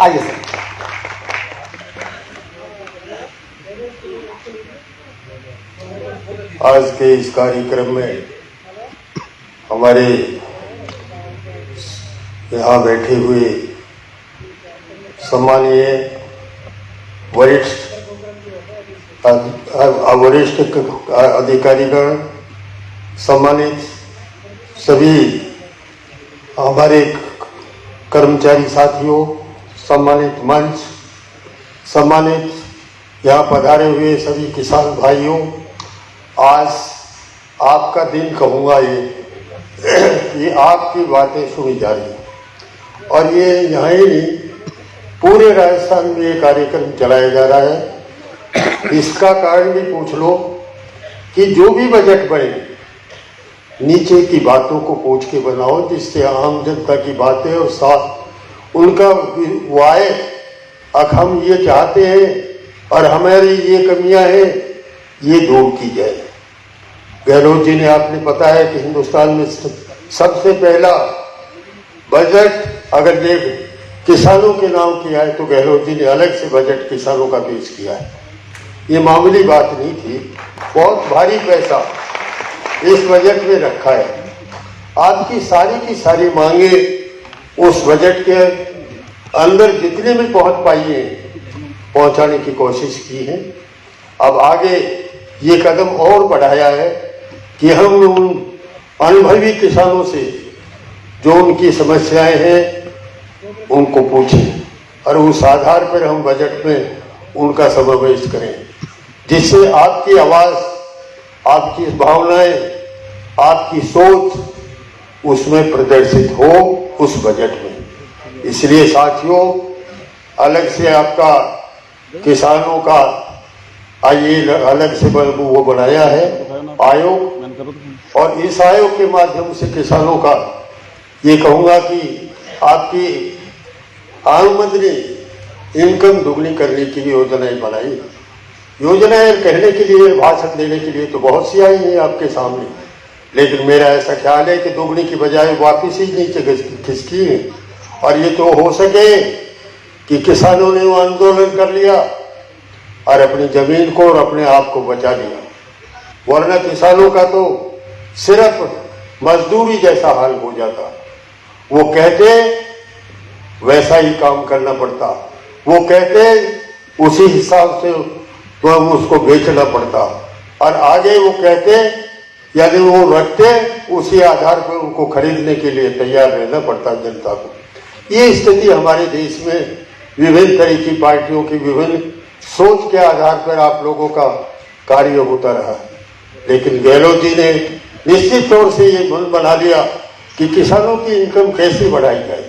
आइए सर। आज के इस कार्यक्रम में हमारे यहाँ बैठे हुए सम्मानीय वरिष्ठ अधिकारीगण, सम्मानित सभी हमारे कर्मचारी साथियों, सम्मानित मंच, सम्मानित यहाँ पधारे हुए सभी किसान भाइयों, आज आपका दिन कहूँगा ये आपकी बातें सुनी जा रही हैं और ये यहाँ ही नहीं पूरे राजस्थान में ये कार्यक्रम चलाया जा रहा है। इसका कारण भी पूछ लो कि जो भी बजट बने नीचे की बातों को पूछ के बनाओ, जिससे आम जनता की बातें और साथ उनका वो आए। अब हम ये चाहते हैं और हमारी ये कमियां हैं, ये दूर की जाए। गहलोत जी ने, आपने पता है कि हिंदुस्तान में सबसे पहला बजट अगर ये किसानों के नाम किया है तो गहलोत जी ने अलग से बजट किसानों का पेश किया है। ये मामूली बात नहीं थी, बहुत भारी पैसा इस बजट में रखा है। आपकी सारी की सारी मांगे उस बजट के अंदर जितने भी पहुंच पाई है पहुंचाने की कोशिश की है। अब आगे ये कदम और बढ़ाया है कि हम उन अनुभवी किसानों से जो उनकी समस्याएं हैं उनको पूछें और उस आधार पर हम बजट में उनका समावेश करें, जिससे आपकी आवाज, आपकी भावनाएं, आपकी सोच उसमें प्रदर्शित हो उस बजट में। इसलिए साथियों, अलग से आपका किसानों का आइए अलग से वो बनाया है आयोग, और इस आयोग के माध्यम से किसानों का ये कहूँगा कि आपकी आमदनी इनकम दुगनी करने की योजनाएं बनाई। योजनाएं कहने के लिए, भाषण देने के लिए तो बहुत सी आई हैं आपके सामने, लेकिन मेरा ऐसा ख्याल है कि दुगनी की बजाय वापिस ही नीचे खिसकी है। और ये तो हो सके कि किसानों ने वो आंदोलन कर लिया और अपनी जमीन को और अपने आप को बचा लिया, वरना किसानों का तो सिर्फ मजदूरी जैसा हाल हो जाता। वो कहते वैसा ही काम करना पड़ता, वो कहते उसी हिसाब से तो हम उसको बेचना पड़ता, और आगे वो कहते यानी वो रखते उसी आधार पर उनको खरीदने के लिए तैयार रहना पड़ता जनता को। ये स्थिति हमारे देश में विभिन्न तरह की पार्टियों की विभिन्न सोच के आधार पर आप लोगों का कार्य होता रहा। लेकिन गहलोत जी ने निश्चित तौर से ये मन बना लिया कि किसानों की इनकम कैसे बढ़ाई जाए।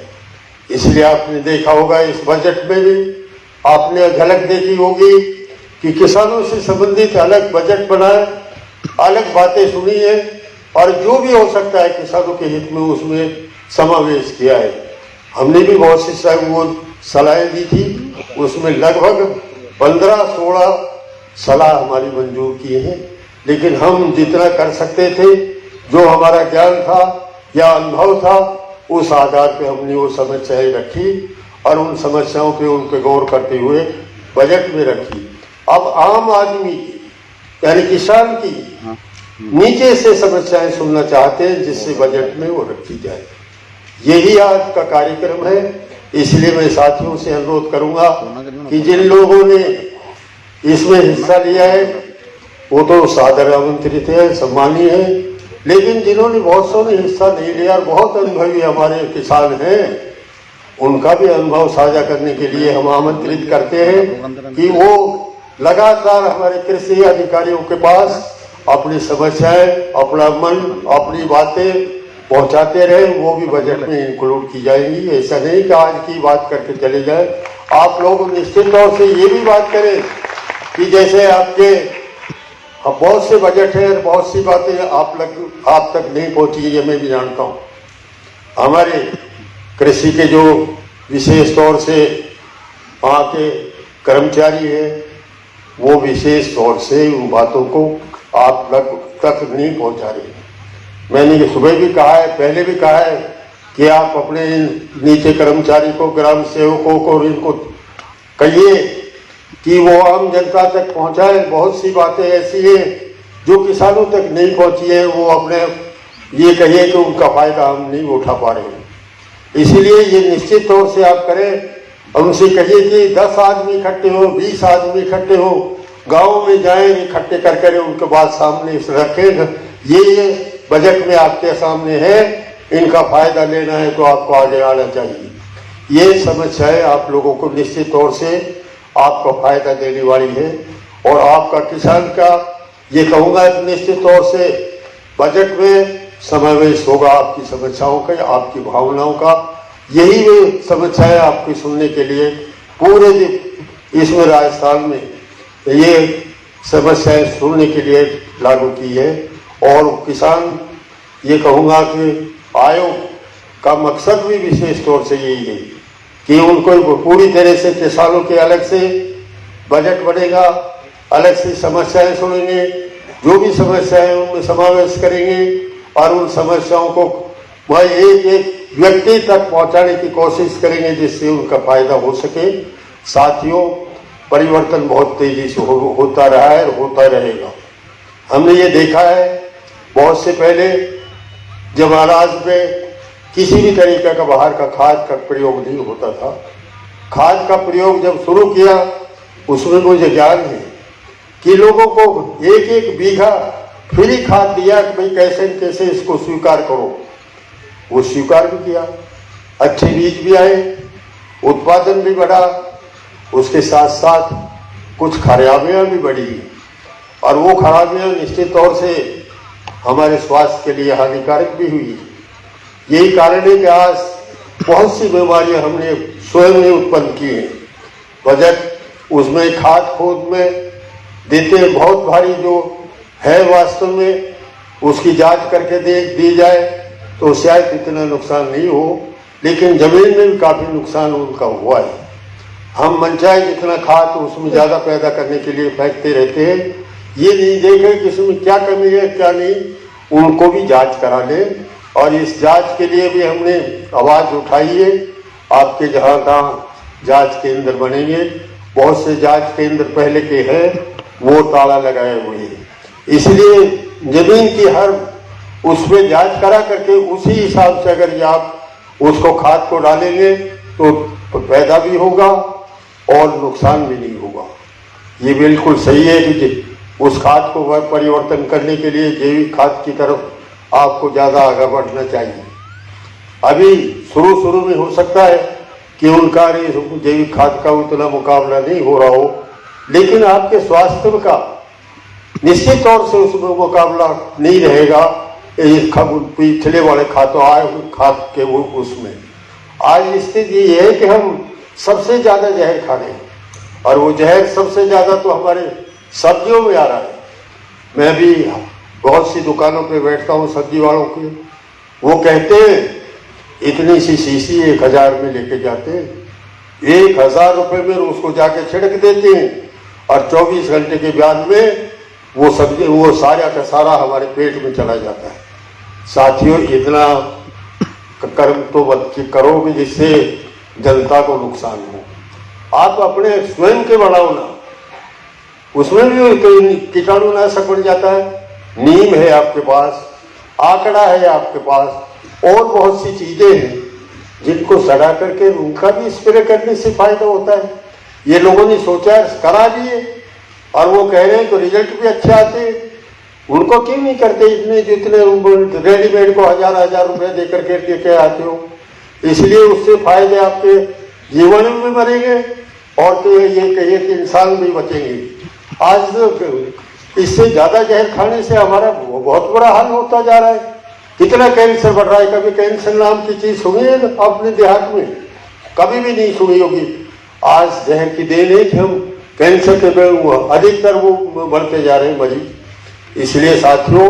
इसलिए आपने देखा होगा इस बजट में भी आपने झलक देखी होगी कि किसानों से संबंधित अलग बजट बनाए, अलग बातें सुनी है और जो भी हो सकता है किसानों के हित में उसमें समावेश किया है। हमने भी बहुत सी सलाहें दी थी, उसमें लगभग 15-16 सलाह हमारी मंजूर किए हैं। लेकिन हम जितना कर सकते थे, जो हमारा ज्ञान था या अनुभव था, उस आधार पे हमने वो समस्याएं रखी और उन समस्याओं पे उन पे गौर करते हुए बजट में रखी। अब आम आदमी की यानी किसान की नीचे से समस्याएं सुनना चाहते हैं, जिससे बजट में वो रखी जाए। यही आज का कार्यक्रम है। इसलिए मैं साथियों से अनुरोध करूंगा कि जिन लोगों ने इसमें हिस्सा लिया है वो तो सादर आमंत्रित है, सम्मानीय है, लेकिन जिन्होंने बहुत सौ ने हिस्सा नहीं लिया और बहुत अनुभवी हमारे किसान हैं, उनका भी अनुभव साझा करने के लिए हम आमंत्रित करते हैं कि वो लगातार हमारे कृषि अधिकारियों के पास अपनी समस्याएं, अपना मन, अपनी बातें पहुंचाते रहे। वो भी बजट में इंक्लूड की जाएंगी। ऐसा नहीं कि आज की बात करके चले जाए। आप लोग निश्चित तौर से ये भी बात करें कि जैसे आपके बहुत से बजट है, बहुत सी बातें आप तक नहीं पहुंची, ये मैं भी जानता हूँ। हमारे कृषि के जो विशेष तौर से वहाँ के कर्मचारी हैं, वो विशेष तौर से उन बातों को आप तक नहीं पहुंचा रहे। मैंने ये सुबह भी कहा है, पहले भी कहा है कि आप अपने नीचे कर्मचारी को, ग्राम सेवकों को, इनको कहिए कि वो आम जनता तक पहुंचाए। बहुत सी बातें ऐसी हैं जो किसानों तक नहीं पहुंची है, वो अपने ये कहिए कि उनका फायदा हम नहीं उठा पा रहे हैं। इसीलिए ये निश्चित तौर से आप करें। उनसे कहिए कि 10 आदमी इकट्ठे हो, 20 आदमी इकट्ठे हो, गाँव में जाएं, इकट्ठे करके उनके बाद सामने रखें, ये बजट में आपके सामने है, इनका फायदा लेना है तो आपको आगे आना चाहिए। ये समस्याएं आप लोगों को निश्चित तौर से आपको फायदा देने वाली है। और आपका किसान का ये कहूँगा निश्चित तौर से बजट में समावेश होगा आपकी समस्याओं का, आपकी भावनाओं का। यही वे समस्याएं आपकी सुनने के लिए पूरे इसमें राजस्थान में ये समस्याएं सुनने के लिए लागू की है। और किसान ये कहूँगा कि आयोग का मकसद भी विशेष तौर से यही है कि उनको पूरी तरह से किसानों के अलग से बजट बनेगा, अलग से समस्याएं सुनेंगे, जो भी समस्याएं उनमें समावेश करेंगे और उन समस्याओं को वह एक एक व्यक्ति तक पहुंचाने की कोशिश करेंगे जिससे उनका फायदा हो सके। साथियों, परिवर्तन बहुत तेजी से होता रहा है और होता रहेगा। हमने ये देखा है बहुत से पहले जब अनाज में किसी भी तरीके का बाहर का खाद का प्रयोग नहीं होता था, खाद का प्रयोग जब शुरू किया उसमें मुझे ज्ञान है कि लोगों को एक एक बीघा फ्री खाद दिया कि भाई कैसे कैसे इसको स्वीकार करो। वो स्वीकार भी किया, अच्छे बीज भी आए, उत्पादन भी बढ़ा, उसके साथ साथ कुछ खराबियां भी बढ़ी और वो खराबियां निश्चित तौर से हमारे स्वास्थ्य के लिए हानिकारक भी हुई। यही कारण है कि आज बहुत सी बीमारियां हमने स्वयं ने उत्पन्न की हैं। बजट उसमें खाद खोद में देते हैं बहुत भारी, जो है वास्तव में उसकी जांच करके दी जाए तो शायद इतना नुकसान नहीं हो, लेकिन जमीन में भी काफी नुकसान उनका हुआ है। हम मनचाहे जितना खाद उसमें ज्यादा पैदा करने के लिए फेंकते रहते हैं, ये नहीं देखें कि इसमें क्या कमी है क्या नहीं, उनको भी जांच करा लें। और इस जांच के लिए भी हमने आवाज उठाई है। आपके जहाँ तहाँ जांच केंद्र बनेंगे, बहुत से जांच केंद्र पहले के हैं वो ताला लगाए हुए हैं, इसलिए जमीन की हर उसमें जांच करा करके उसी हिसाब से अगर आप उसको खाद को डालेंगे तो पैदा भी होगा और नुकसान भी नहीं होगा। ये बिल्कुल सही है कि उस खाद को परिवर्तन करने के लिए जैविक खाद की तरफ आपको ज्यादा आगे बढ़ना चाहिए। अभी शुरू में हो सकता है कि उनका जैविक खाद का उतना मुकाबला नहीं हो रहा हो, लेकिन आपके स्वास्थ्य का निश्चित तौर से उसमें मुकाबला नहीं रहेगा। पिछले वाले खाद के उसमें आज स्थिति ये है कि हम सबसे ज्यादा जहर खा रहे हैं और वो जहर सबसे ज्यादा तो हमारे सब्जियों में आ रहा है। मैं भी बहुत सी दुकानों पे बैठता हूँ सब्जी वालों की, वो कहते हैं इतनी सी शीशी 1000 में लेके जाते हैं, 1000 रुपये में उसको जाके छिड़क देते हैं और 24 घंटे के बाद में वो सब्जी वो सारा का सारा हमारे पेट में चला जाता है। साथियों, इतना कर्म तो करो कि जिससे जनता को नुकसान हो। आप अपने स्वयं के बनाओ ना, उसमें भी कीटाणुनाशक बन जाता है। नीम है आपके पास, आंकड़ा है आपके पास, और बहुत सी चीजें हैं जिनको सड़ा करके उनका भी स्प्रे करने से फायदा होता है। ये लोगों ने सोचा करा दिए और वो कह रहे हैं तो रिजल्ट भी अच्छे आते हैं। उनको क्यों नहीं करते इतने जितने रेडीमेड को 1000 रुपए देकर के लेके आते हो। इसलिए उससे फायदे आपके जीवन में भी मरेंगे और तो ये कहिए कि इंसान भी बचेंगे। आज इससे ज्यादा जहर खाने से हमारा बहुत बड़ा हाल होता जा रहा है। कितना कैंसर बढ़ रहा है। कभी कैंसर नाम की चीज सुनी है अपने देहात में? कभी भी नहीं सुनी होगी। आज जहर की देन है कि हम कैंसर के अधिकतर वो बढ़ते जा रहे हैं मरीज। इसलिए साथियों,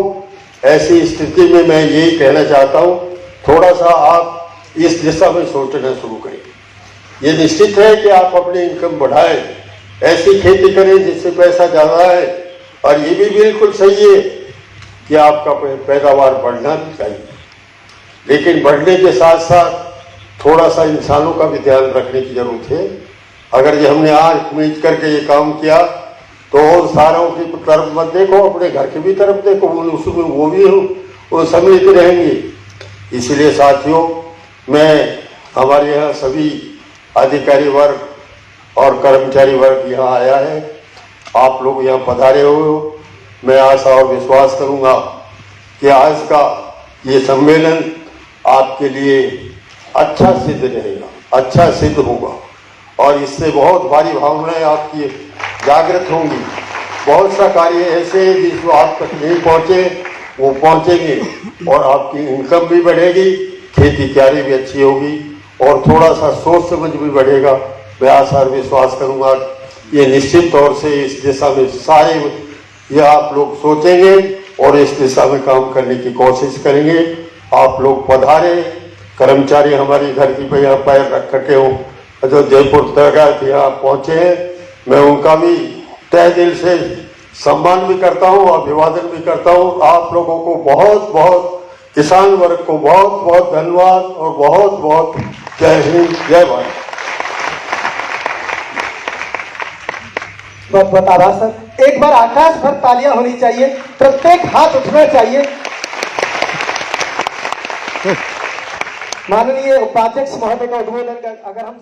ऐसी स्थिति में मैं यही कहना चाहता हूँ, थोड़ा सा आप इस दिशा में सोचना शुरू करें। ये निश्चित है कि आप अपनी इनकम बढ़ाएं, ऐसी खेती करें जिससे पैसा ज्यादा है, और ये भी बिल्कुल सही है कि आपका पैदावार बढ़ना भी चाहिए। लेकिन बढ़ने के साथ साथ थोड़ा सा इंसानों का भी ध्यान रखने की जरूरत है। अगर ये हमने आज उम्मीद करके ये काम किया तो और सारों की तरफ मत देखो, अपने घर की भी तरफ देखो, उसमें वो भी वो सम्मिलित रहेंगे। इसलिए साथियों, मैं हमारे यहाँ सभी अधिकारी वर्ग और कर्मचारी वर्ग यहाँ आया है, आप लोग यहाँ पधारे हो। मैं आशा और विश्वास करूँगा कि आज का ये सम्मेलन आपके लिए अच्छा सिद्ध रहेगा, अच्छा सिद्ध होगा और इससे बहुत भारी भावनाएं आपकी जागृत होंगी। बहुत सा कार्य ऐसे हैं जिसको आप तक नहीं पहुँचे, वो पहुँचेंगे और आपकी इनकम भी बढ़ेगी, खेती क्यारी भी अच्छी होगी और थोड़ा सा सोच समझ भी बढ़ेगा। मैं आशा और विश्वास करूँगा ये निश्चित तौर से इस दिशा में सारे ये आप लोग सोचेंगे और इस दिशा में काम करने की कोशिश करेंगे। आप लोग पधारे, कर्मचारी हमारी घर की यहाँ पैर रख करके हो जो जयपुर तक यहाँ पहुँचे हैं, मैं उनका भी तहे दिल से सम्मान भी करता हूँ, अभिवादन भी करता हूँ। आप लोगों को बहुत बहुत, किसान वर्ग को बहुत बहुत धन्यवाद और बहुत बहुत जय हिंद, जय भारत। बहुत बहुत आभार सर। एक बार आकाश भर तालियां होनी चाहिए, प्रत्येक हाथ उठना चाहिए। माननीय उपाध्यक्ष महोदय का उद्बोधन अगर हम